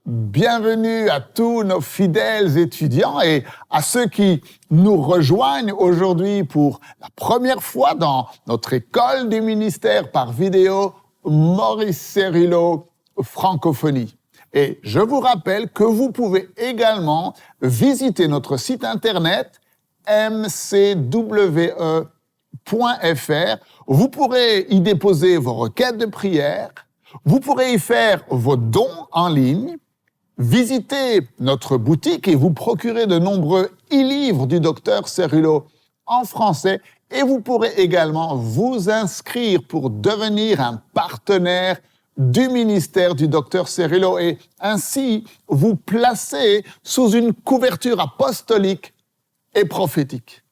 Bienvenue à tous nos fidèles étudiants et à ceux qui nous rejoignent aujourd'hui pour la première fois dans notre école du ministère par vidéo Maurice Cerullo Francophonie. Et je vous rappelle que vous pouvez également visiter notre site internet mcwe.fr. Vous pourrez y déposer vos requêtes de prière, vous pourrez y faire vos dons en ligne, visitez notre boutique et vous procurer de nombreux e-livres du docteur Cerullo en français et vous pourrez également vous inscrire pour devenir un partenaire du ministère du docteur Cerullo et ainsi vous placer sous une couverture apostolique et prophétique.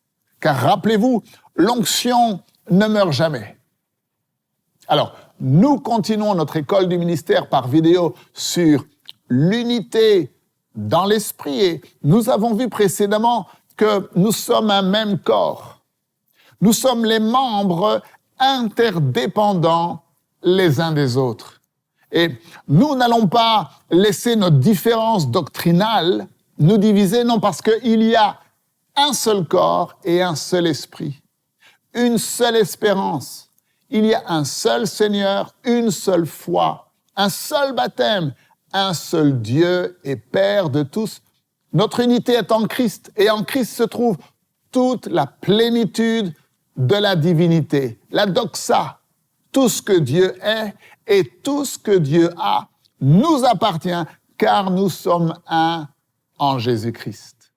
Car rappelez-vous, l'onction ne meurt jamais. Alors, nous continuons notre école du ministère par vidéo sur l'unité dans l'esprit et nous avons vu précédemment que nous sommes un même corps. Nous sommes les membres interdépendants les uns des autres. Et nous n'allons pas laisser nos différences doctrinales nous diviser, non, parce qu'il y a un seul corps et un seul esprit, une seule espérance. Il y a un seul Seigneur, une seule foi, un seul baptême, un seul Dieu et Père de tous. Notre unité est en Christ et en Christ se trouve toute la plénitude de la divinité, la doxa. Tout ce que Dieu est et tout ce que Dieu a nous appartient car nous sommes un en Jésus-Christ.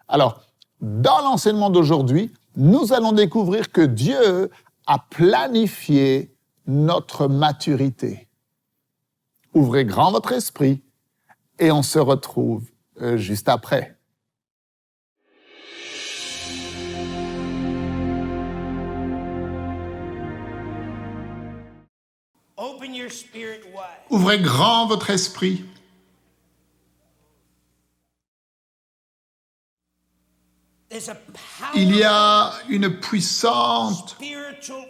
Alors, dans l'enseignement d'aujourd'hui, nous allons découvrir que Dieu a planifié notre maturité. Ouvrez grand votre esprit et on se retrouve juste après. Ouvrez grand votre esprit. Il y a une puissante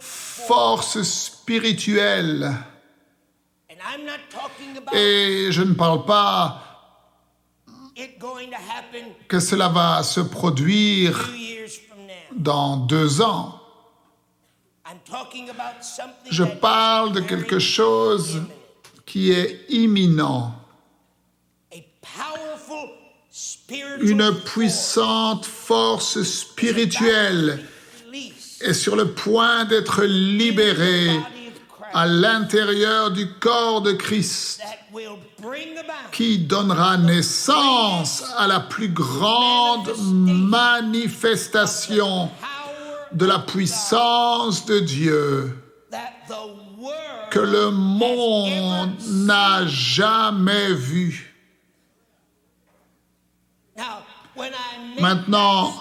force spirituelle. Et je ne parle pas que cela va se produire dans 2 ans. Je parle de quelque chose qui est imminent. Une puissante force spirituelle est sur le point d'être libérée à l'intérieur du corps de Christ, qui donnera naissance à la plus grande manifestation de la puissance de Dieu que le monde n'a jamais vue. Maintenant,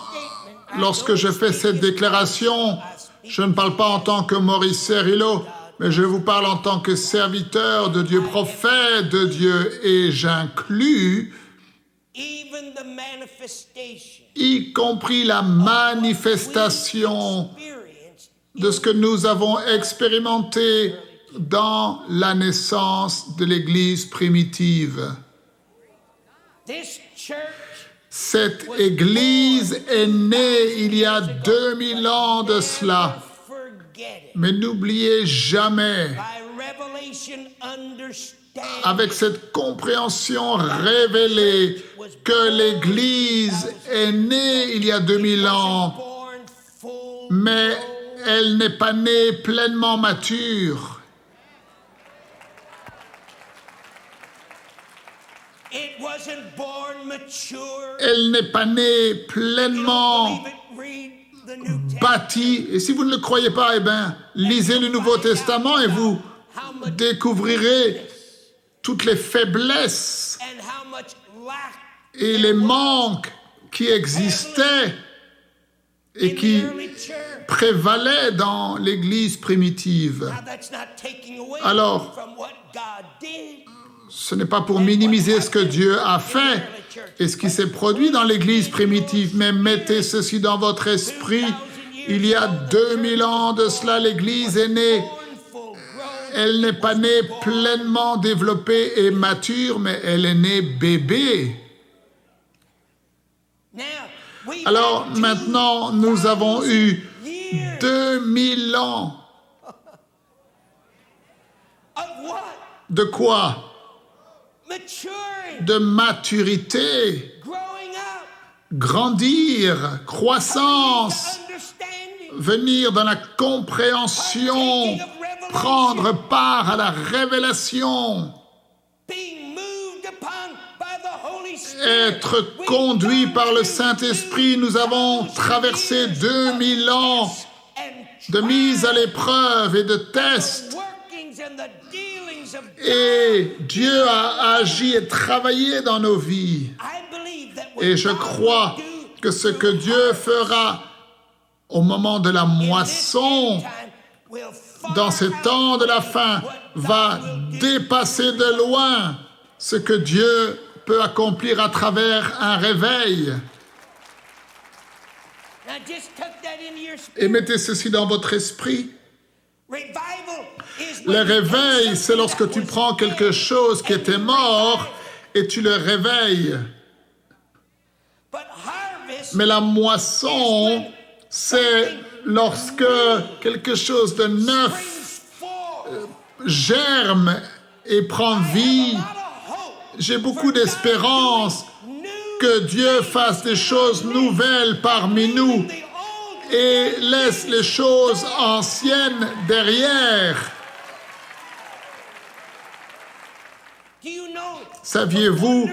lorsque je fais cette déclaration, je ne parle pas en tant que Maurice Cerullo, mais je vous parle en tant que serviteur de Dieu, prophète de Dieu, et j'inclus y compris la manifestation de ce que nous avons expérimenté dans la naissance de l'Église primitive. Cette Église est née il y a 2000 ans de cela. Mais n'oubliez jamais, avec cette compréhension révélée, que l'Église est née il y a 2000 ans, mais elle n'est pas née pleinement mature. Elle n'est pas née pleinement bâtie. Et si vous ne le croyez pas, eh bien, lisez le Nouveau Testament et vous découvrirez toutes les faiblesses et les manques qui existaient et qui prévalaient dans l'Église primitive. Alors, ce n'est pas pour minimiser ce que Dieu a fait et ce qui s'est produit dans l'Église primitive, mais mettez ceci dans votre esprit. Il y a 2000 ans de cela, l'Église est née Elle n'est pas née pleinement développée et mature, mais elle est née bébé. Alors maintenant, nous avons eu 2000 ans. De quoi? De maturité, grandir, croissance, venir dans la compréhension, prendre part à la révélation, être conduit par le Saint-Esprit. Nous avons traversé 2000 ans de mise à l'épreuve et de tests. Et Dieu a agi et travaillé dans nos vies. Et je crois que ce que Dieu fera au moment de la moisson, dans ces temps de la fin, va dépasser de loin ce que Dieu peut accomplir à travers un réveil. Et mettez ceci dans votre esprit. Le réveil, c'est lorsque tu prends quelque chose qui était mort et tu le réveilles. Mais la moisson, c'est lorsque quelque chose de neuf germe et prend vie. J'ai beaucoup d'espérance que Dieu fasse des choses nouvelles parmi nous et laisse les choses anciennes derrière. Saviez-vous,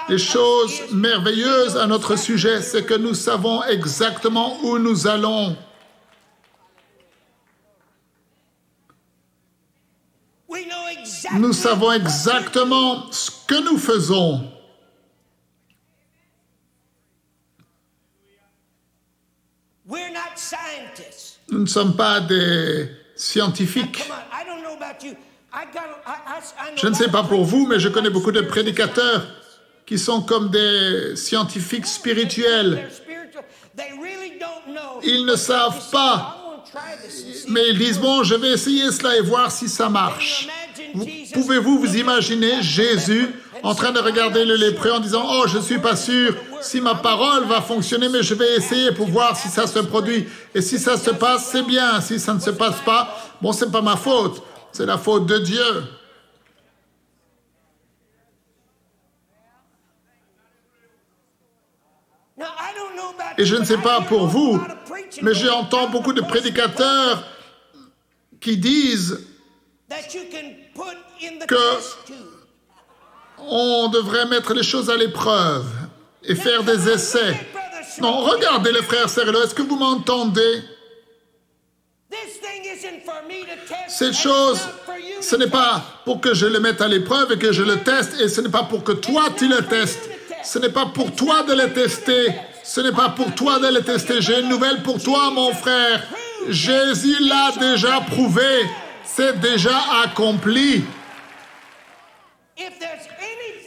les choses merveilleuses à notre sujet, c'est que nous savons exactement où nous allons. Nous savons exactement ce que nous faisons. Nous ne sommes pas des scientifiques. Je ne sais pas pour vous, mais je connais beaucoup de prédicateurs qui sont comme des scientifiques spirituels. Ils ne savent pas, mais ils disent, bon, je vais essayer cela et voir si ça marche. Pouvez-vous vous imaginer Jésus en train de regarder le lépreux en disant, oh, je ne suis pas sûr si ma parole va fonctionner, mais je vais essayer pour voir si ça se produit. Et si ça se passe, c'est bien. Si ça ne se passe pas, bon, c'est pas ma faute. C'est la faute de Dieu. Et je ne sais pas pour vous, mais j'entends beaucoup de prédicateurs qui disent que on devrait mettre les choses à l'épreuve et faire des essais. Non, regardez les frères Serrello, est-ce que vous m'entendez? Cette chose, ce n'est pas pour que je le mette à l'épreuve et que je le teste, et ce n'est pas pour que toi tu le testes. Ce n'est pas pour toi de le tester. Ce n'est pas pour toi de le tester. J'ai une nouvelle pour toi, mon frère. Jésus l'a déjà prouvé. C'est déjà accompli.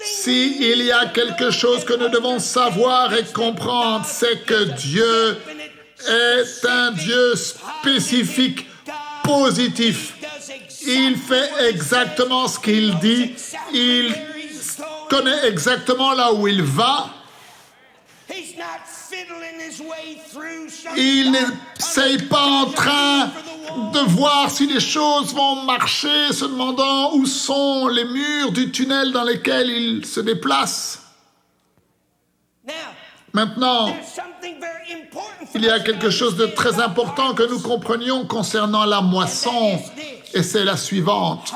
S'il y a quelque chose que nous devons savoir et comprendre, c'est que Dieu est un Dieu spécifique, positif. Il fait exactement ce qu'il dit. Il connaît exactement là où il va. Il n'essaye pas en train de voir si les choses vont marcher, se demandant où sont les murs du tunnel dans lesquels il se déplace. Maintenant, il y a quelque chose de très important que nous comprenions concernant la moisson, et c'est la suivante.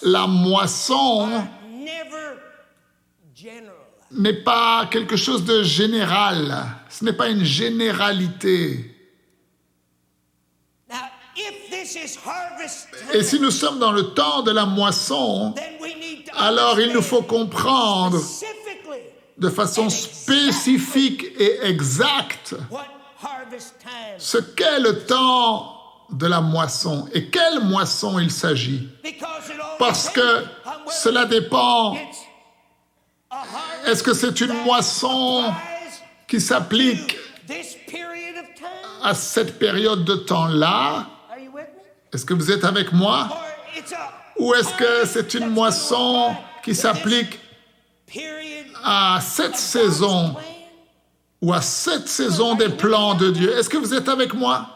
La moisson n'est pas quelque chose de général. Ce n'est pas une généralité. Et si nous sommes dans le temps de la moisson, alors il nous faut comprendre de façon spécifique et exacte ce qu'est le temps de la moisson et quelle moisson il s'agit. Parce que cela dépend. Est-ce que c'est une moisson qui s'applique à cette période de temps-là? Est-ce que vous êtes avec moi? Ou est-ce que c'est une moisson qui s'applique à cette saison ou à cette saison des plans de Dieu? Est-ce que vous êtes avec moi?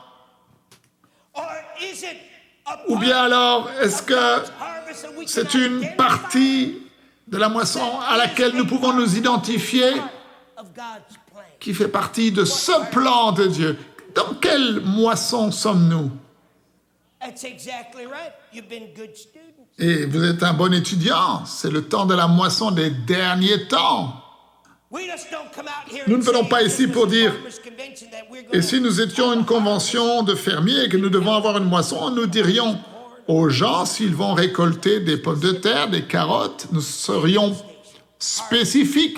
Ou bien alors, est-ce que c'est une partie de la moisson à laquelle nous pouvons nous identifier qui fait partie de ce plan de Dieu? Dans quelle moisson sommes-nous? Et vous êtes un bon étudiant, c'est le temps de la moisson des derniers temps. Nous ne venons pas ici pour dire, et si nous étions une convention de fermiers et que nous devons avoir une moisson, nous dirions aux gens s'ils vont récolter des pommes de terre, des carottes, nous serions spécifiques.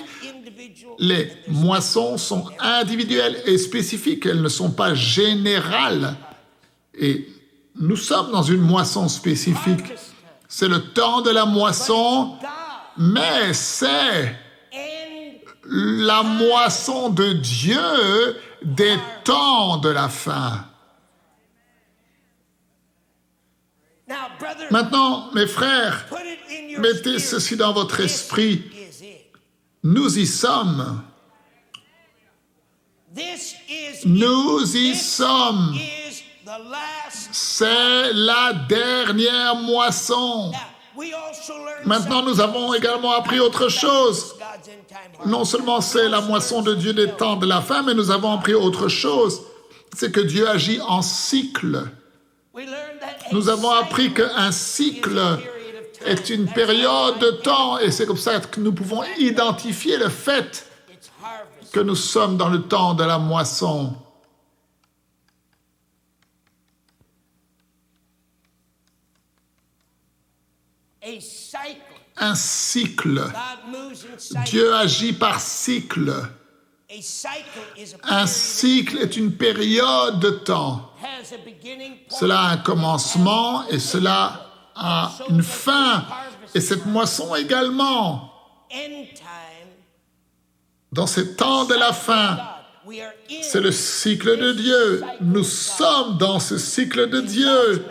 Les moissons sont individuelles et spécifiques, elles ne sont pas générales. Et nous sommes dans une moisson spécifique. C'est le temps de la moisson, mais c'est la moisson de Dieu des temps de la fin. Maintenant, mes frères, mettez ceci dans votre esprit. Nous y sommes. Nous y sommes. C'est la dernière moisson. Maintenant, nous avons également appris autre chose. Non seulement c'est la moisson de Dieu des temps de la fin, mais nous avons appris autre chose. C'est que Dieu agit en cycle. Nous avons appris qu'un cycle est une période de temps, et c'est comme ça que nous pouvons identifier le fait que nous sommes dans le temps de la moisson. Un cycle. Dieu agit par cycle. Un cycle est une période de temps. Cela a un commencement et cela a une fin. Et cette moisson également. Dans ces temps de la fin, c'est le cycle de Dieu. Nous sommes dans ce cycle de Dieu.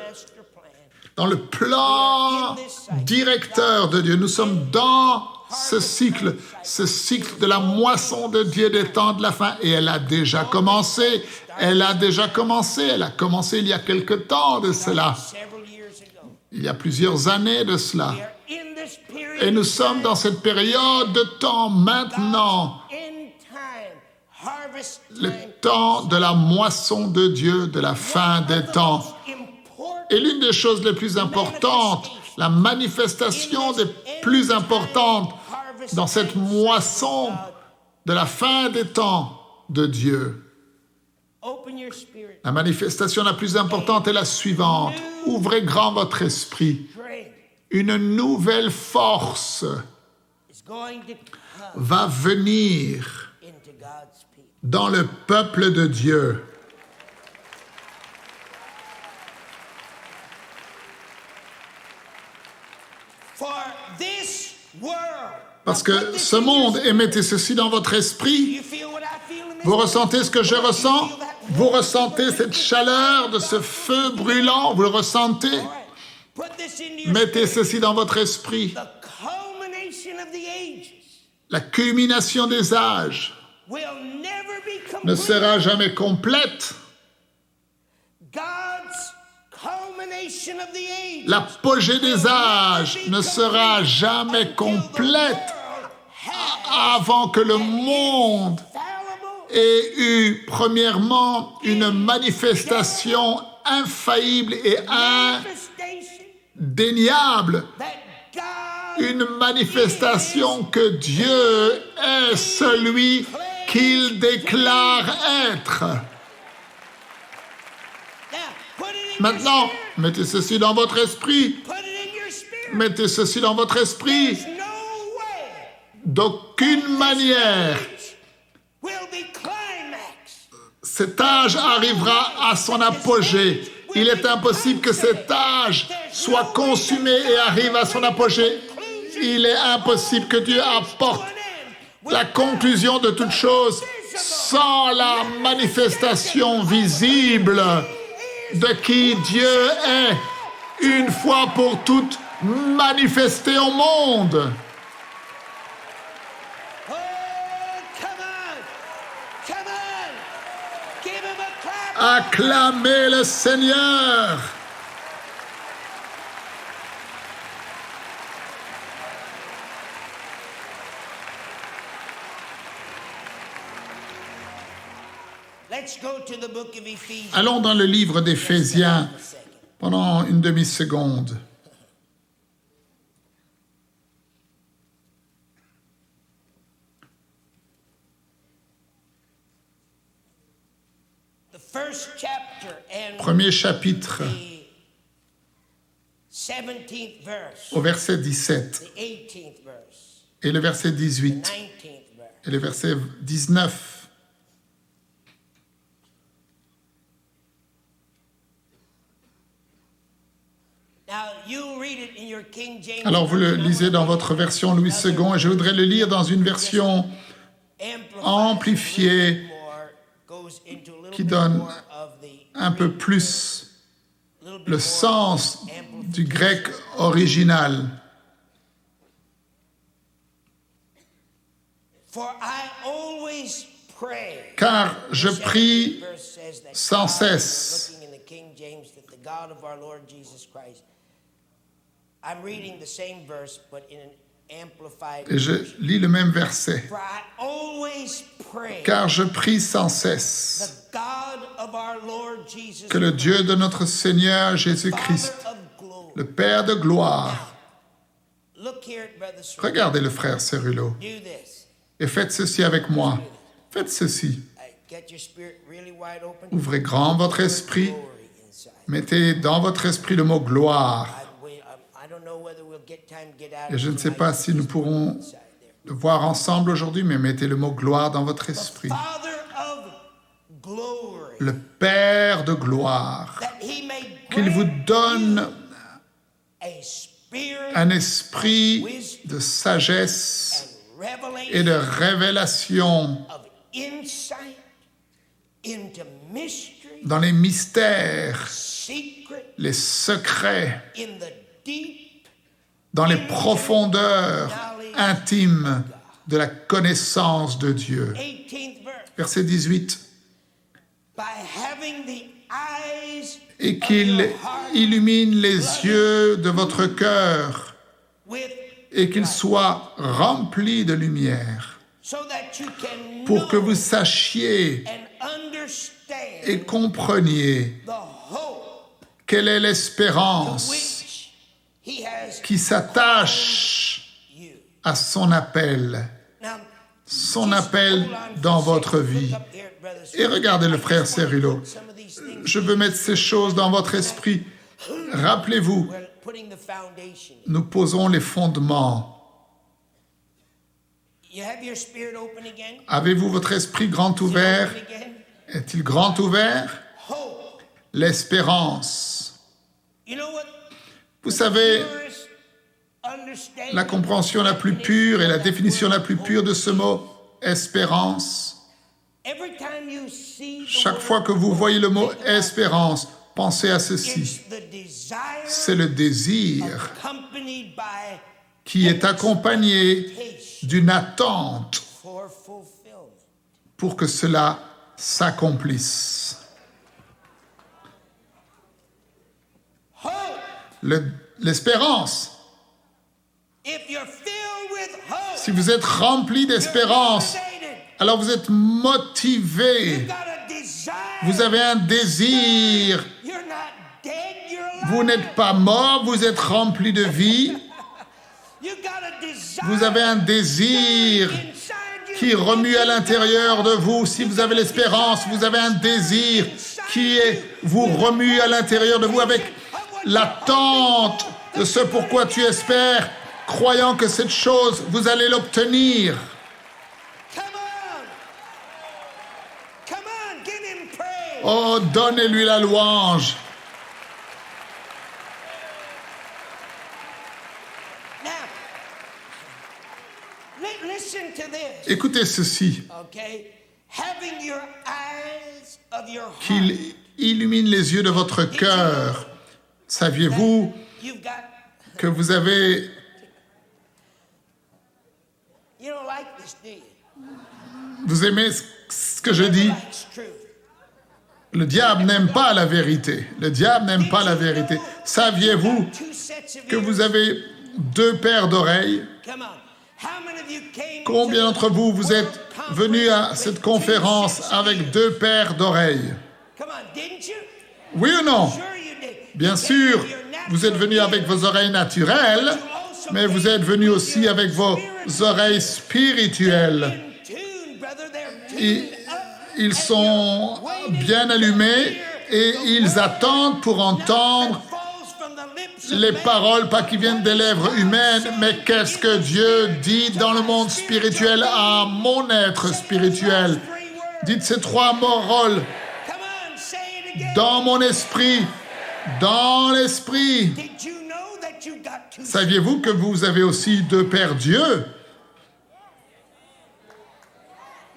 Dans le plan directeur de Dieu. Nous sommes dans ce cycle de la moisson de Dieu des temps de la fin. Et elle a déjà commencé. Elle a commencé il y a quelque temps de cela. Il y a plusieurs années de cela. Et nous sommes dans cette période de temps maintenant. Le temps de la moisson de Dieu, de la fin des temps. Et l'une des choses les plus importantes, la manifestation des plus importantes dans cette moisson de la fin des temps de Dieu. La manifestation la plus importante est la suivante. Ouvrez grand votre esprit. Une nouvelle force va venir dans le peuple de Dieu. Parce que ce monde, et mettez ceci dans votre esprit, vous ressentez ce que je ressens? Vous ressentez cette chaleur de ce feu brûlant? Vous le ressentez? Mettez ceci dans votre esprit. La culmination des âges ne sera jamais complète. L'apogée des âges ne sera jamais complète avant que le monde ait eu premièrement une manifestation infaillible et indéniable, une manifestation que Dieu est celui qu'il déclare être. Maintenant, mettez ceci dans votre esprit. Mettez ceci dans votre esprit. D'aucune manière, cet âge arrivera à son apogée. Il est impossible que cet âge soit consumé et arrive à son apogée. Il est impossible que Dieu apporte la conclusion de toute chose sans la manifestation visible de qui Dieu est. une fois pour toutes manifesté au monde. Oh, come on. Come on. Give him a clap. Acclamez le Seigneur. Let's go to the book of Ephesians. Allons dans le livre d'Éphésiens pendant une demi-seconde. The first chapter and Premier chapitre, the 17th verse, au verset 17, the 18th verse, et le verset the 18, 19th verse. et le verset 19. Now you read it in your King James. Alors vous le Version. lisez dans votre version Louis II, et je voudrais le lire dans une version amplifiée qui donne un peu plus le sens du grec original. Car je prie sans cesse. Et je lis le même verset. Car je prie sans cesse que le Dieu de notre Seigneur Jésus-Christ, le Père de gloire, regardez le frère Cérulo, et faites ceci avec moi. Faites ceci. Ouvrez grand votre esprit. Mettez dans votre esprit le mot gloire. Et je ne sais pas si nous pourrons le voir ensemble aujourd'hui, mais mettez le mot gloire dans votre esprit. Le Père de gloire, qu'il vous donne un esprit de sagesse et de révélation dans les mystères, les secrets, dans les profondeurs intimes de la connaissance de Dieu. Verset 18. Et qu'il illumine les yeux de votre cœur et qu'il soit rempli de lumière pour que vous sachiez et compreniez quelle est l'espérance qui s'attache à son appel dans votre vie. Et regardez le frère Cérulo. Je veux mettre ces choses dans votre esprit. Rappelez-vous, nous posons les fondements. Avez-vous votre esprit grand ouvert? Est-il grand ouvert? L'espérance. Vous savez, la compréhension la plus pure et la définition la plus pure de ce mot espérance. Chaque fois que vous voyez le mot espérance, pensez à ceci. C'est le désir qui est accompagné d'une attente pour que cela s'accomplisse. L'espérance. Si vous êtes rempli d'espérance, alors vous êtes motivé. Vous avez un désir. Vous n'êtes pas mort, vous êtes rempli de vie. Vous avez un désir qui remue à l'intérieur de vous. Si vous avez l'espérance, vous avez un désir qui vous remue à l'intérieur de vous avec l'attente de ce pourquoi tu espères, croyant que cette chose, vous allez l'obtenir. Oh, donnez-lui la louange. Écoutez ceci. Qu'il illumine les yeux de votre cœur. Saviez-vous You've got, que vous avez... you don't like this, do you? Vous aimez ce que je dis? Likes truth. Le diable n'aime pas la vérité. Le diable n'aime pas la vérité. Saviez-vous Two sets of que ears. vous avez 2 paires d'oreilles? Come on. How many of you came Combien to the d'entre vous, vous êtes World venus à Conference cette with conférence 2 sets of avec ears? 2 paires d'oreilles? Come on, didn't you? Oui ou non? Sure you did. Bien You sûr, came with your natural vous êtes venus avec ears, vos oreilles naturelles, mais vous êtes venus aussi avec vos oreilles spirituelles. in tune, brother. They're tuned Ils, up. ils sont bien allumés et ils attendent pour entendre les paroles, pas qui viennent des lèvres humaines, mais qu'est-ce que Dieu dit dans le monde spirituel à mon être spirituel. Dites ces 3 paroles. Come on, say it again. Dans mon esprit, dans l'esprit. Did you know that you got 2 Saviez-vous que vous avez aussi 2 paires d'yeux?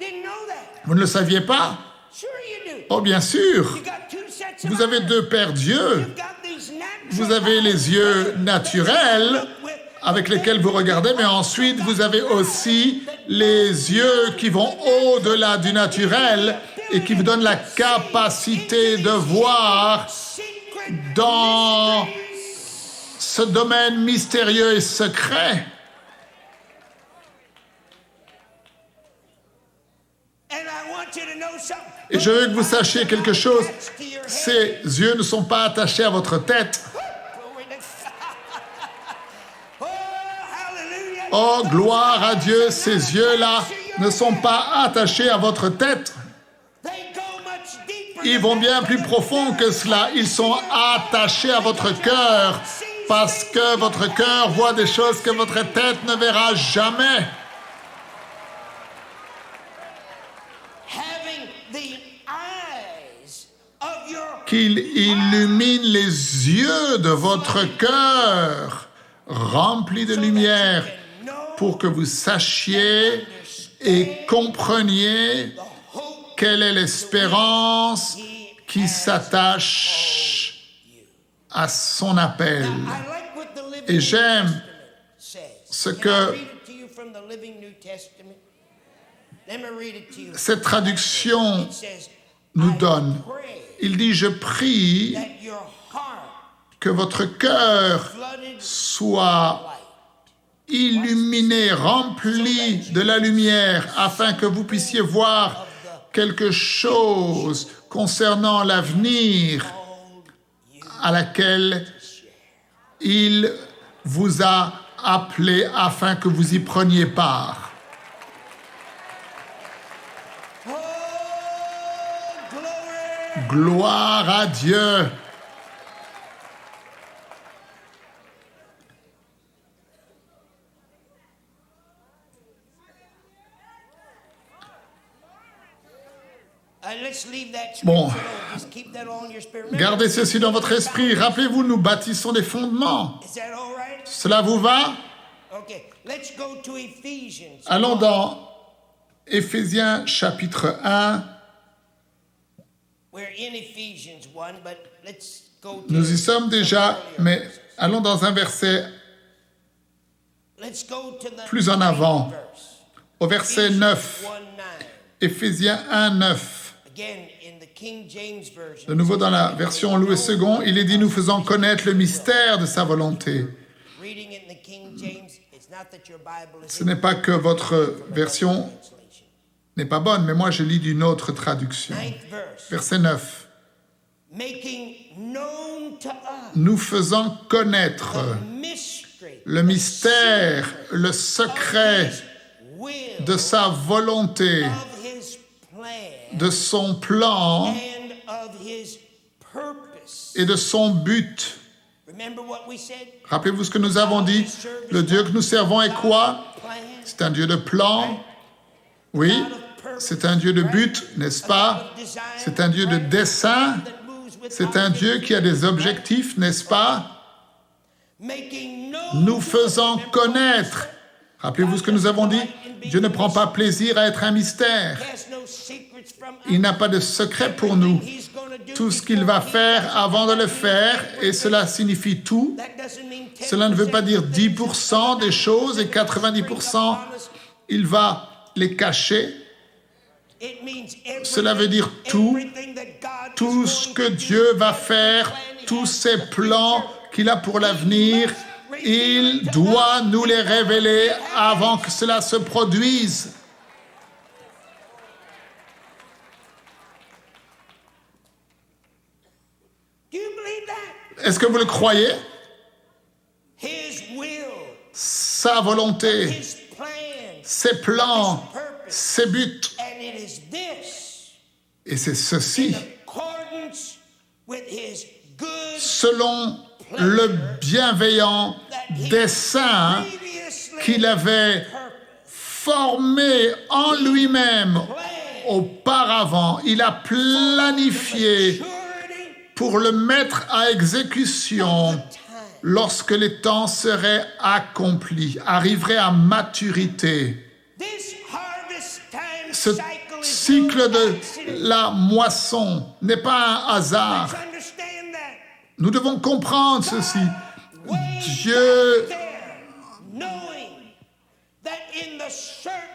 Didn't know that. Vous ne le saviez pas? Sure you do. Oh, bien sûr. You got 2 sets of Vous avez eyes. 2 paires d'yeux. You've got these natural Vous avez les yeux eyes. naturels avec lesquels vous regardez, mais ensuite vous avez aussi les yeux qui vont au-delà du naturel et qui vous donnent la capacité de voir Secret dans ce domaine mystérieux et secret. And I want you to know something. Et je veux que vous sachiez quelque chose. Ces yeux ne sont pas attachés à votre tête. Oh, hallelujah. Oh, gloire à Dieu, ces yeux-là ne sont pas attachés à votre tête. They go much deeper Ils than vont that. bien plus profond que cela. Ils sont attachés à votre cœur parce que votre cœur voit des choses que votre tête ne verra jamais. Having the eyes of your Qu'il illumine les yeux de votre cœur remplis de lumière pour que vous sachiez et compreniez quelle est l'espérance qui s'attache à son appel. I like what the Living Et New j'aime Testament says. ce Can I que read it to you from the Living New Testament? Let me read it to you. cette traduction It says, nous I donne. pray Il dit, je prie that your heart que votre cœur flooded soit light. illuminé, rempli de la lumière, afin que vous puissiez voir quelque chose concernant l'avenir à laquelle il vous a appelé afin que vous y preniez part. Oh, glory. Gloire à Dieu. Let's leave that Bon. scripture alone. Just keep that all in your spirit. Remember, Gardez ceci dans votre esprit. Rappelez-vous, nous bâtissons des fondements. is that all right? Cela vous va? Okay, let's go to Ephesians. Allons dans Éphésiens chapitre 1. We're in Ephesians 1, but let's go to Nous y sommes déjà, some earlier mais verses. allons dans un verset Let's go to the plus en avant, ninth verse. au verset Ephesians 9. 1:9. Éphésiens 1, 9. Again, in the King James version. De nouveau dans la version Louis II, il est dit, nous faisons connaître le mystère de sa volonté. Reading it in the King James, it's not that your Bible is Ce n'est pas que votre version translation. n'est pas bonne, mais moi je lis d'une autre traduction. Ninth verse. Verset 9. Making known to us Nous faisons connaître mystery, le mystère, le secret will de sa volonté, of his plan de son plan and of his purpose. et de son but. Remember what we said? Rappelez-vous ce que nous avons dit. Le Dieu que nous servons est quoi? Plan, C'est un Dieu de plan. Oui. C'est un Dieu de but, n'est-ce pas? C'est un Dieu de dessein. that moves with C'est un Dieu qui a des objectifs, n'est-ce pas? making known Nous faisons connaître Rappelez-vous ce que nous avons dit. Dieu ne prend pas plaisir à être un mystère. Il n'a pas de secret pour nous. Tout ce qu'il va faire avant de le faire, et cela signifie tout. Cela ne veut pas dire 10% des choses et 90%, il va les cacher. Cela veut dire tout ce que Dieu va faire, tous ses plans qu'il a pour l'avenir, il doit nous les révéler avant que cela se produise. Est-ce que vous le croyez? Sa volonté, ses plans, ses buts. Et c'est ceci, selon le bienveillant dessein qu'il avait formé en lui-même auparavant. Il a planifié pour le mettre à exécution lorsque les temps seraient accomplis, arriveraient à maturité. Ce cycle de la moisson n'est pas un hasard. Nous devons comprendre ceci. Dieu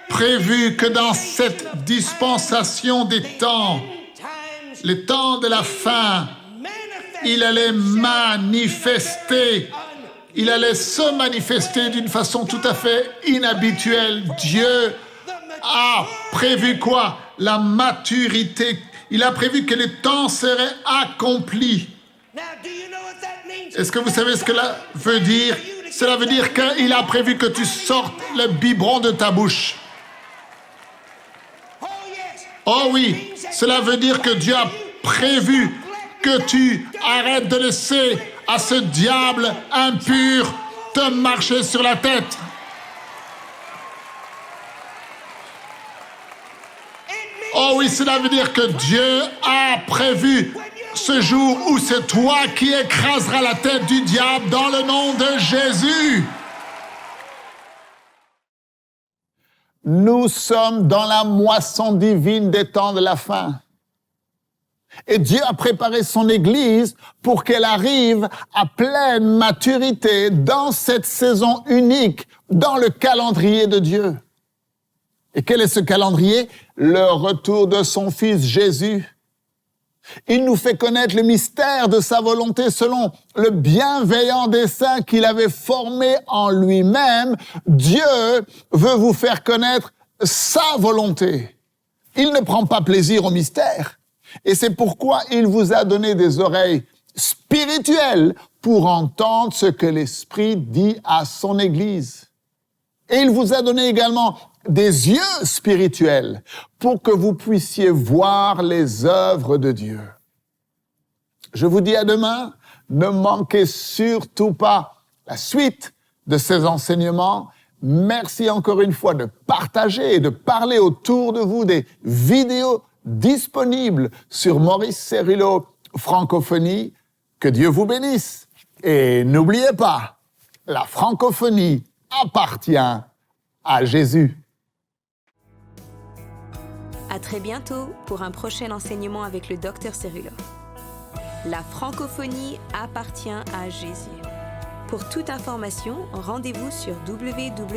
prévu que dans cette dispensation des temps, les temps de la fin, il allait il allait se manifester d'une façon tout à fait inhabituelle. Dieu a prévu quoi? La maturité. Il a prévu que les temps seraient accomplis. Est-ce que vous savez ce que cela veut dire? Cela veut dire qu'il a prévu que tu sortes le biberon de ta bouche. Oh oui, cela veut dire que Dieu a prévu que tu arrêtes de laisser à ce diable impur te marcher sur la tête. Oh oui, cela veut dire que Dieu a prévu ce jour où c'est toi qui écraseras la tête du diable dans le nom de Jésus. Nous sommes dans la moisson divine des temps de la fin. Et Dieu a préparé son Église pour qu'elle arrive à pleine maturité dans cette saison unique, dans le calendrier de Dieu. Et quel est ce calendrier? Le retour de son Fils Jésus. Il nous fait connaître le mystère de sa volonté selon le bienveillant dessein qu'il avait formé en lui-même. Dieu veut vous faire connaître sa volonté. Il ne prend pas plaisir au mystère. Et c'est pourquoi il vous a donné des oreilles spirituelles pour entendre ce que l'Esprit dit à son Église. Et il vous a donné également des yeux spirituels pour que vous puissiez voir les œuvres de Dieu. Je vous dis à demain, ne manquez surtout pas la suite de ces enseignements. Merci encore une fois de partager et de parler autour de vous des vidéos disponibles sur Maurice Cerullo Francophonie. Que Dieu vous bénisse. Et n'oubliez pas, la francophonie appartient à Jésus. À très bientôt pour un prochain enseignement avec le Dr Cerullo. La francophonie appartient à Jésus. Pour toute information, rendez-vous sur www.mcwe.fr.